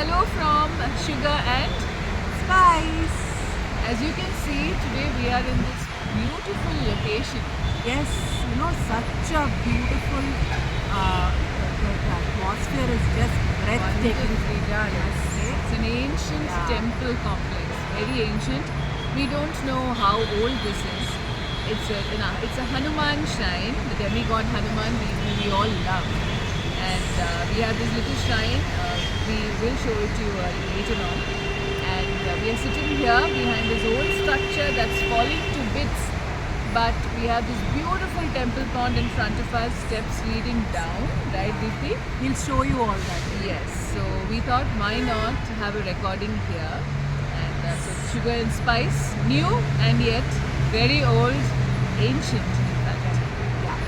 Hello from Sugar and Spice. as you can see today we are in this beautiful location. Yes, such a beautiful. The atmosphere is just breathtaking. Wonderfully done. Yes. It's an ancient Yeah. temple complex, very ancient. We don't know how old this is. It's a Hanuman shrine, the demigod Hanuman we all love. And we have this little shrine. We will show it to you later on. And we are sitting here behind this old structure that's falling to bits. But we have this beautiful temple pond in front of us, steps leading down, right, Deepthi? We'll show you all that. Yes, so we thought why not have a recording here. And so Sugar and Spice, new and yet very old, ancient in fact. Yeah.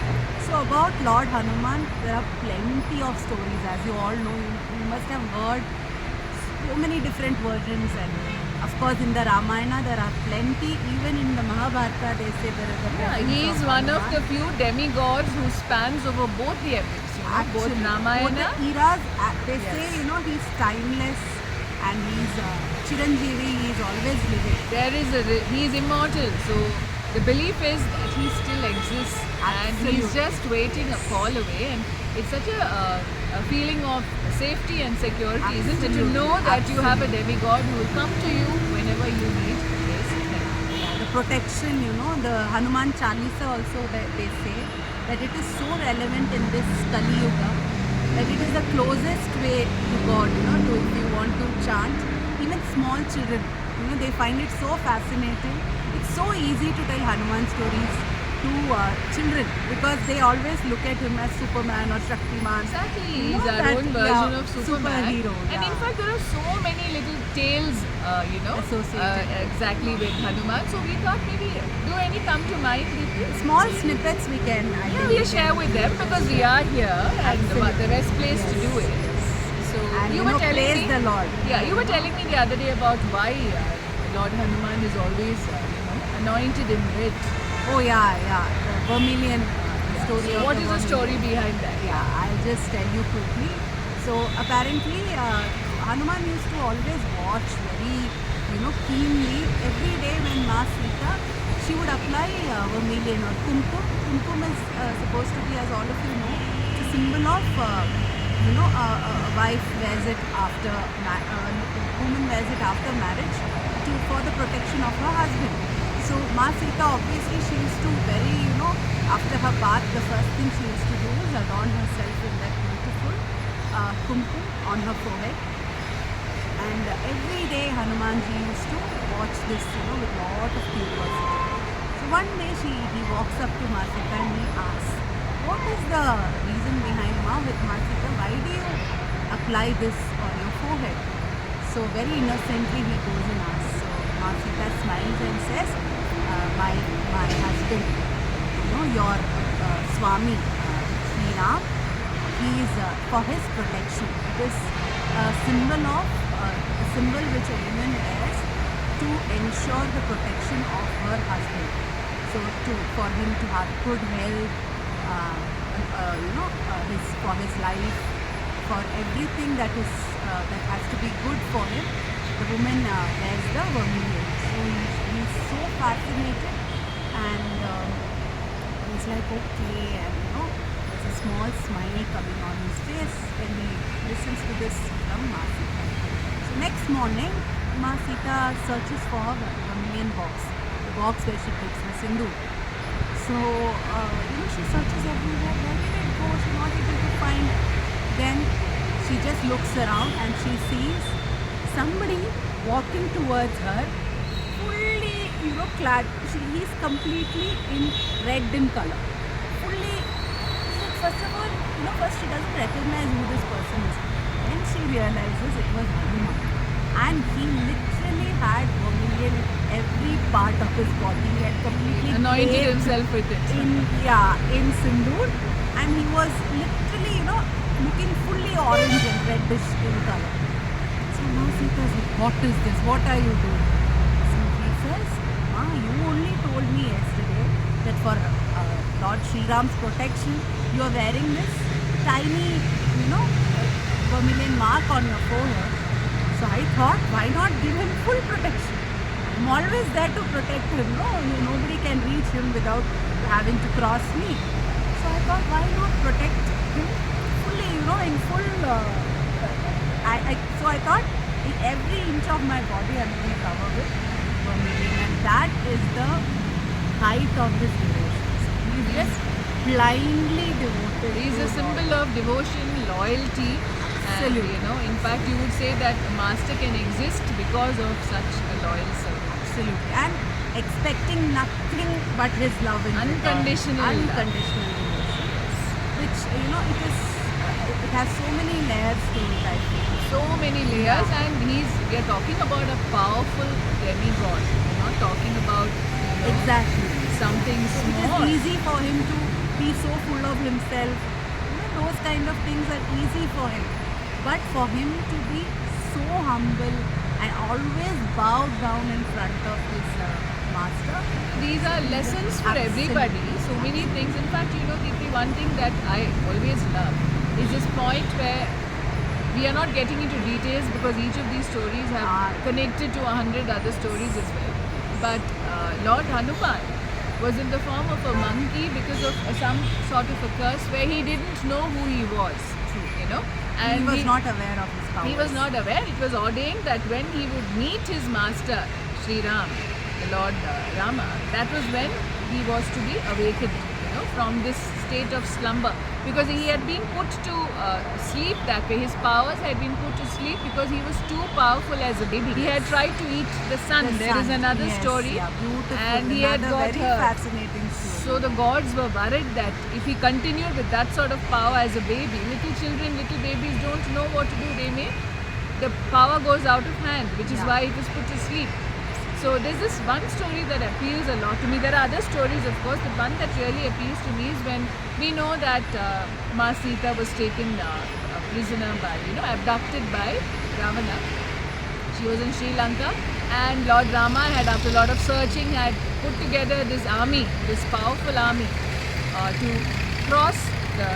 So about Lord Hanuman, there are plenty of stories. As you all know, you must have heard so many different versions, and of course in the Ramayana there are plenty. Even in the Mahabharata, they say there is a Yeah, presence he is one of Hanuman. the few demigods who spans over both the epics, both Actually, Ramayana. both the eras, they Yes. say, he's timeless and he's Chiranjeevi, he's always living. He is immortal, so the belief is that he still exists and he's Absolutely. just waiting a call away, and it's such a feeling of safety and security, isn't it, to Absolutely. know that you have a demigod who will come to you whenever you need his help. Yeah, the protection, the Hanuman Chalisa also, they say that it is so relevant in this Kali Yuga that it is the closest way to God, to if you want to chant. Even small children, they find it so fascinating. It's so easy to tell Hanuman stories to children because they always look at him as Superman or Shaktiman. Exactly, You he's know our that, own version yeah, of Superman. superhero, And in yeah. fact, there are so many little tales, Associated. exactly with Hanuman. So we thought maybe, do any come to mind, Deepthi? Small snippets we can, I Yeah, think we'll we share can- with them because we are here and Absolutely. the best place to do it. So And you were telling praise me, the Lord. Yeah, you were telling me the other day about why Lord Hanuman is always anointed in red. Oh yeah, the Vermilion story. So of what the is the Vermilion. story behind that? Yeah, I'll just tell you quickly. So apparently, Hanuman used to always watch very, keenly every day when Ma Sita, she would apply vermilion or kumkum. Kumkum is supposed to be, as all of you know, it's a symbol of, a wife wears it after, woman wears it after marriage for the protection of her husband. So Ma Sita, obviously, she used to after her bath, the first thing she used to do is adorn herself in that beautiful kumkum on her forehead. And every day Hanumanji used to watch this, with lot of curiosity. So one day he walks up to Ma Sita and he asks, what is the reason behind with Ma Sita? Why do you apply this on your forehead? So very innocently he goes and asks. So Ma Sita smiles and says, my husband, your Swami, Sri Ram, he is for his protection. It is a symbol which a woman wears to ensure the protection of her husband. So for him to have good health, for his life, for everything that has to be good for him, the woman wears the vermilion. So he's so fascinated, and he's like, okay, and there's a small smile coming on his face when he listens to this from Ma Sita. So next morning, Ma Sita searches for the vermilion box, the box where she puts her sindoor. So, she searches everywhere. Where did it go? She's not able to find. Then she just looks around and she sees somebody walking towards her, fully, clad. He's completely in red in color. Fully, first of all, first she doesn't recognize who this person is. Then she realizes it was Hanuman. And he literally had vermilion in every part of his body. He had completely Anointed bathed himself with it. in sindoor, and he was literally, looking fully orange and reddish in color. So now Sita says, what is this? What are you doing? So he says, Ma, you only told me yesterday that for Lord Sri Ram's protection, you are wearing this tiny, vermilion mark on your forehead. So I thought, why not give him full protection? I'm always there to protect him. No, nobody can reach him without having to cross me. So I thought, why not protect him fully, in full. So I thought, every inch of my body I'm going to cover with vermilion, and that is the height of his devotion. So he's Yes. just blindly devoted. He is to a symbol God. of devotion, loyalty, and Absolutely. in fact, you would say that a master can exist because of such a loyal servant. Absolutely. And expecting nothing but his love and Unconditional love. unconditional devotion, which it has so many layers to it. I feel. So many layers, and we are talking about a powerful demigod. We're not talking about Exactly. something It small. is easy for him to be so full of himself. Those kind of things are easy for him. But for him to be so humble and always bow down in front of his master. These are lessons for Absolutely. everybody. So many things. In fact, Deepthi, one thing that I always love is this point where we are not getting into details because each of these stories have connected to 100 other stories as well. But Lord Hanuman was in the form of a monkey because of some sort of a curse where he didn't know who he was. And He was not aware of his powers. he was not aware. It was ordained that when he would meet his master, Sri Ram, the Lord Rama, that was when he was to be awakened, from this state of slumber. Because he had been put to sleep that way. His powers had been put to sleep because he was too powerful as a baby. He had tried to eat the sun. The There is sun. another Yes, story. Yeah, beautiful. And he had Another got very her. fascinating story. So the gods were worried that if he continued with that sort of power as a baby, little children, little babies don't know what to do. The power goes out of hand, which is Yeah. why it was put to sleep. So there's this one story that appeals a lot to me. There are other stories, of course. The one that really appeals to me is when we know that Ma Sita was taken prisoner by, abducted by Ravana. She was in Sri Lanka, and Lord Rama had, after a lot of searching, had put together this army, this powerful army, to cross the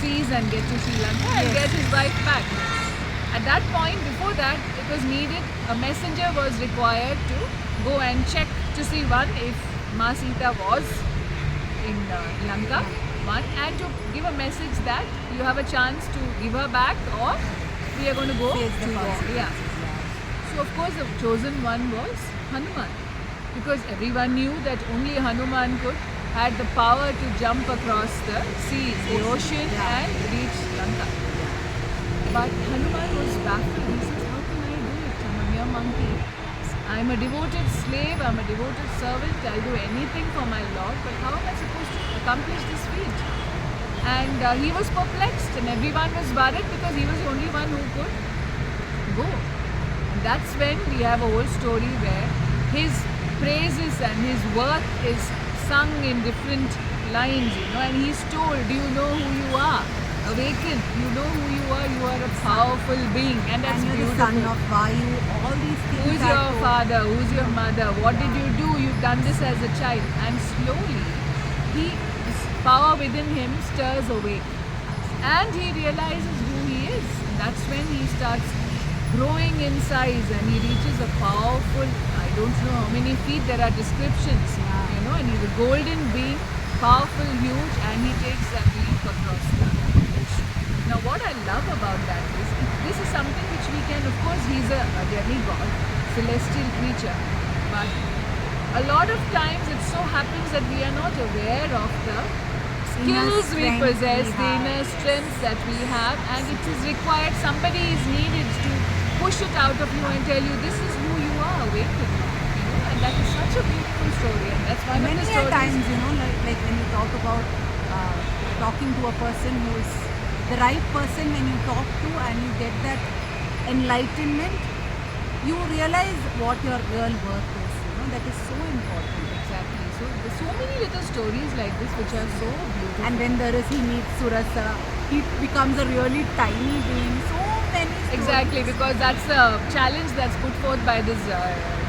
seas and get to Sri Lanka and Yes. get his wife back. At that point, before that, it was needed, a messenger was required to go and check to see if Ma Sita was in Lanka, and to give a message that you have a chance to give her back or we are going to go Face the to war. consequences, Yeah. So of course the chosen one was Hanuman, because everyone knew that only Hanuman had the power to jump across the seas, the ocean, Yeah. and reach Lanka. But Hanuman was baffled. He says, how can I do it? I'm a mere monkey. I'm a devoted slave, I'm a devoted servant, I'll do anything for my Lord, but how am I supposed to accomplish this feat? And he was perplexed, and everyone was worried because he was the only one who could go. And that's when we have a whole story where his praises and his worth is sung in different lines, and he's told, do you know who you are? Awaken, you know who you are a powerful being, and that's And you're the beautiful. son of Vayu, all these things. Who's are your told. father? Who's your mother? What did you do? You've done this as a child. And slowly, this power within him stirs awake. And he realizes who he is. And that's when he starts growing in size and he reaches a powerful, I don't know how many feet, there are descriptions, and he's a golden being, powerful, huge, and he takes that leap across the ocean. Now what I love about that is, this is something which we can, of course, he's a demigod, celestial creature, but a lot of times it so happens that we are not aware of the skills we strength possess, we the have. inner strength that we have, and it is required, somebody is needed to push it out of you and tell you this is who you are, awaken. And that is such a beautiful story, and that's one Many of the a stories. times, like when you talk about talking to a person who is the right person, when you talk to and you get that enlightenment, you realize what your real worth is. That is so important. Exactly. So there's so many little stories like this which are so beautiful. And when he meets Surasa, he becomes a really tiny being. So many stories. Exactly, because that's the challenge that's put forth by this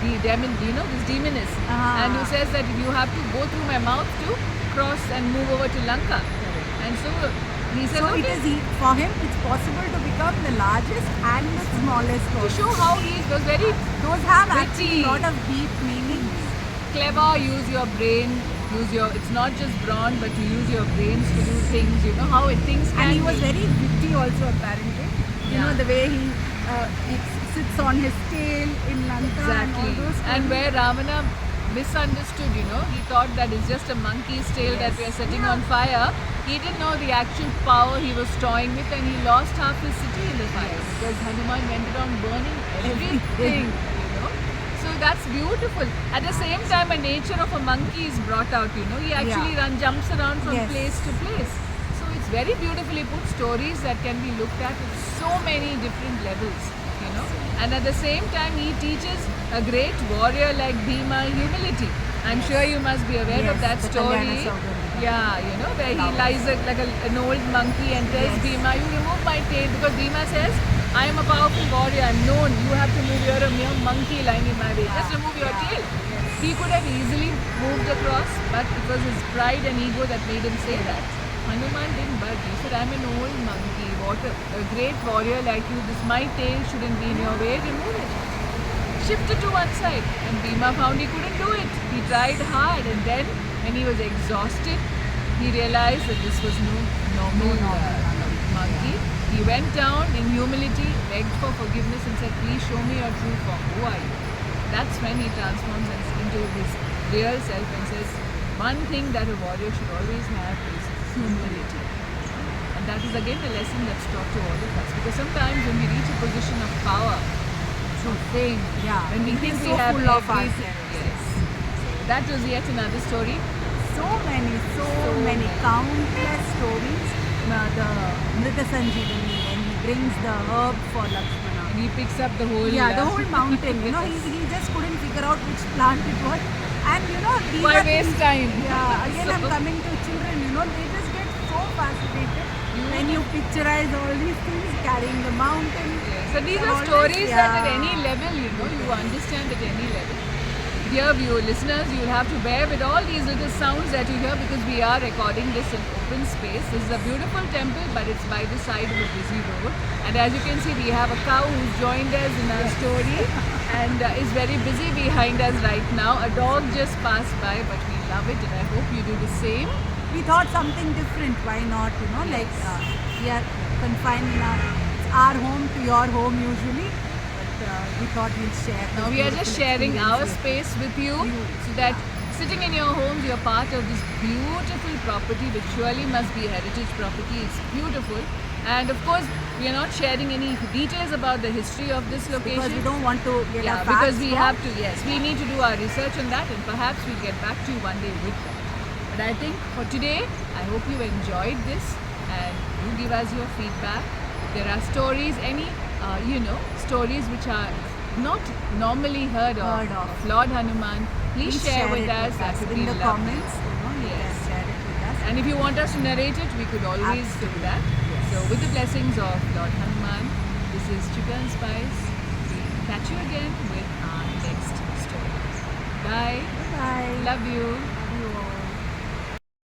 this demoness, and who says that you have to go through my mouth to cross and move over to Lanka. And so He said, So it okay. is for him. It's possible to become the largest and the smallest. To Also. show how he was very Those have witty. actually a lot of deep meanings. clever, use your brain, it's not just brawn, but to use your brains to do things, you know, how things can And he was be. very witty also apparently. You Yeah. know the way he sits on his tail in Lanka and all Exactly. those. And where Ravana misunderstood, you know, he thought that it's just a monkey's tail that we are setting Yeah. on fire. He didn't know the actual power he was toying with, and he lost half his city in the fire because Hanuman went around burning everything, you know. So that's beautiful. At the same time, a nature of a monkey is brought out, you know. He actually jumps around from Yes. place to place. So it's very beautifully put, stories that can be looked at so many different levels, you know. And at the same time, he teaches a great warrior like Bhima humility. I'm sure you must be aware of Yes, that the story. Kalyana Saugandha. Yeah, you know, where he lies like an old monkey and tells Yes. Bhima, you remove my tail, because Bhima says, I am a powerful warrior, I'm known, you have to move, you're a mere monkey lying in my way. Just remove your tail. He could have easily moved across, but it was his pride and ego that made him say that. Hanuman didn't budge. He said, I'm an old monkey, a great warrior like you, my tail shouldn't be in your way, remove it. Shifted to one side, and Bhima found he couldn't do it. He tried hard, and then when he was exhausted, he realized that this was no normal monkey. He went down in humility, begged for forgiveness, and said, please show me your true form. Who are you? That's when he transforms into his real self and says, one thing that a warrior should always have is humility. And that is again a lesson that's taught to all of us. Because sometimes when we reach a position of power, of fame, Yeah, when we we think feel we so have full of everything. ourselves. Yes. So that was yet another story. So many, countless stories. The Mrita Sanjeevani, when he brings the herb for Lakshmana. And he picks up the whole The whole mountain. You know, he just couldn't figure out which plant it was. And you know, these Why are waste things- time? Yeah, again I'm So- coming to children, you know, they just get so fascinated when you picturize all these things, carrying the mountain. So these are Always, stories that at yeah. any level, you know, you understand at any level. Dear listeners, you'll have to bear with all these little sounds that you hear because we are recording this in open space. This is a beautiful temple, but it's by the side of a busy road. And as you can see, we have a cow who's joined us in our story and is very busy behind us right now. A dog just passed by, but we love it, and I hope you do the same. We thought something different, why not, you know, like we are confined in our home to your home usually, but we thought we'll share. Now this we are just beautiful sharing our experience space with you so that sitting in your homes, you're part of this beautiful property which surely must be heritage property. It's beautiful. And of course, we are not sharing any details about the history of this location. because we don't want to get Yeah, our because facts we wrong. have to, yes, we need to do our research on that and perhaps we'll get back to you one day with that. But I think for today, I hope you enjoyed this and do give us your feedback. There are stories, stories which are not normally heard of Lord Hanuman. Please share with it us. That would in be the lovely. comments. You know, you Yes. can share it with us. And if you want us to narrate it, we could always do that. So with the blessings of Lord Hanuman, this is Chica and Spice. We'll catch you again with our next story. Bye. Bye. Love you. Love you all.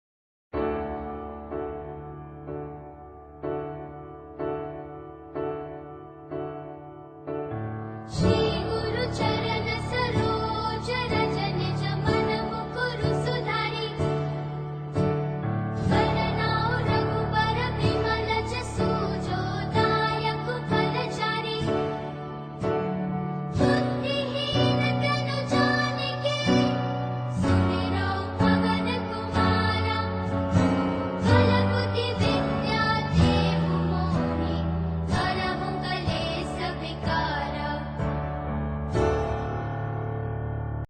She